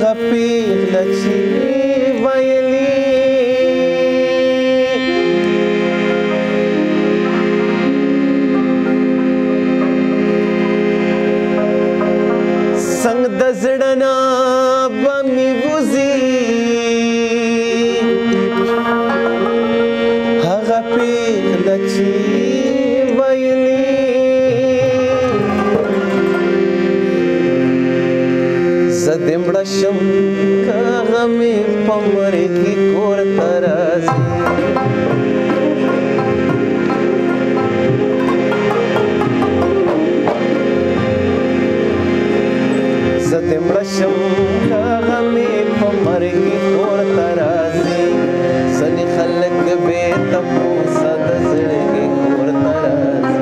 هغه پیغله چې ویلې څنګ د زړه نه به مې وځي هغه پیغله چې ویلې زه دې مړه شم که هغه مې په مرګ کې کور ته راځي زه دې مړه شم که هغه مې په مرګ کې کور ته راځي ځینې خلک بې تپوسه د زړګي کور ته راځي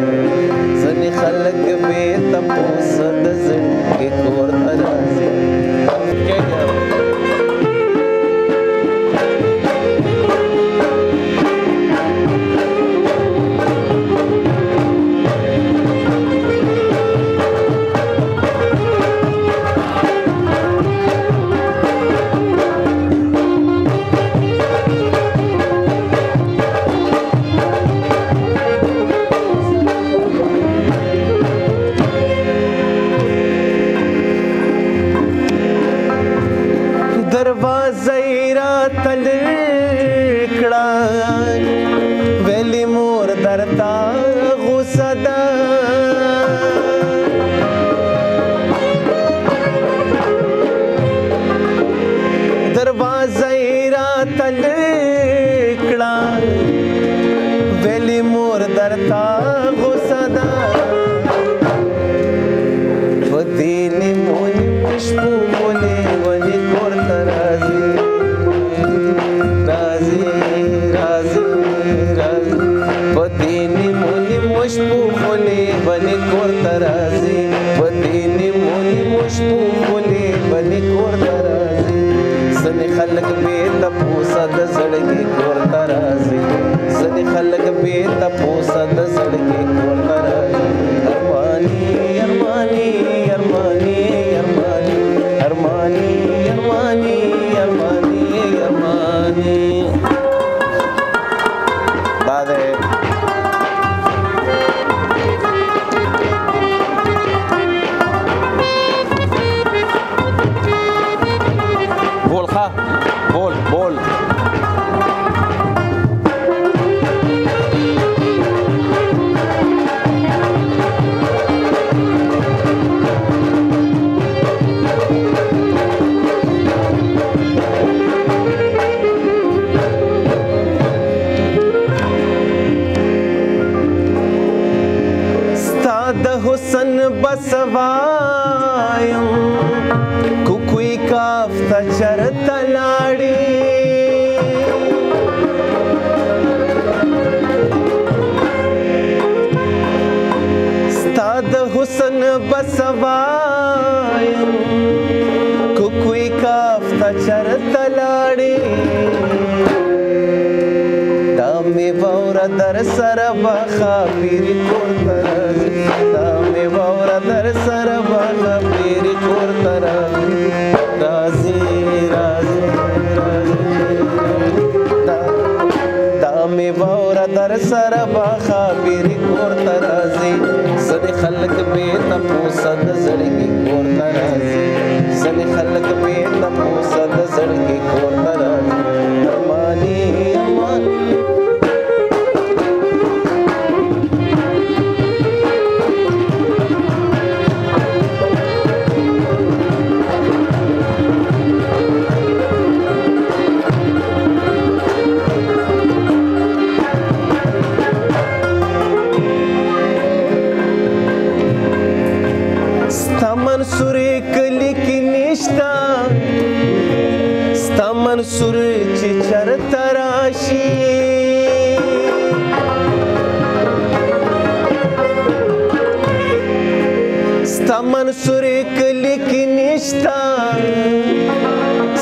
ځینې خلک بې تپوسه د زړګي کور ته راځي دروازه یې راته لرې کړه ویلې مور درته غوسه ده دروازه یې راته لرې کړه ویلې مور درته غوسه ده په دې نیمو نیمو شپو ولې ولې کور ته راځي راځي راځي راځي په دې نیمو نیمو شپو ولې ولې کور ته راځي په دې نیمو نیمو شپو ولې ولې کور ته راځي ځینې خلک بې تپوسه د زړګي کور ته راځي ځینې خلک بې تپوسه د زړګي کور ته راځي ارماني ارماني ارماني ارماني ارماني ارماني ارماني ارماني دا ده بول ښه بول بول د حسن بس وایم کوکوی کاف ته چرته لاړې ستا د حسن بس وایم کوکوی کاف ته چرته لاړې دا مې واوره در سره به خاپیرې کور ته راځي دا مې واوره در سره به خاپیرې کور ته راځي راځي راځي دا مې واوره در سره به خاپیرې کور ته راځي ځینې خلک بې تپوسه د زړګي کور ته راځي ځینې خلک بې تپوسه د زړګي کور ته راځي ارماني ارماني منصورې کلي کې نشته ستا منصور چې چرته راشي ستا منصورې کلي کې نشته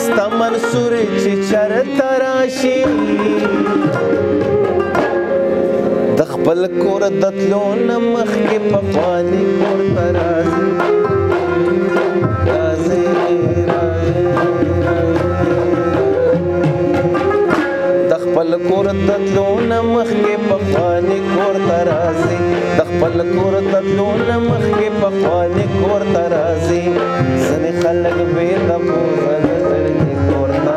ستا منصور چې چرته راشي د خپل کور د تلو نه مخکې پخواني کور ته راځي راځي راځي ته تلو نه مخکې پخواني کور ته راځي د خپل کور ته تلو نه مخکې پخواني کور ته راځي ځینې خلک بې تپوسه د زړګي کور ته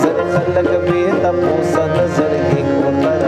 ځینې خلک بې تپوسه د زړګي کور ته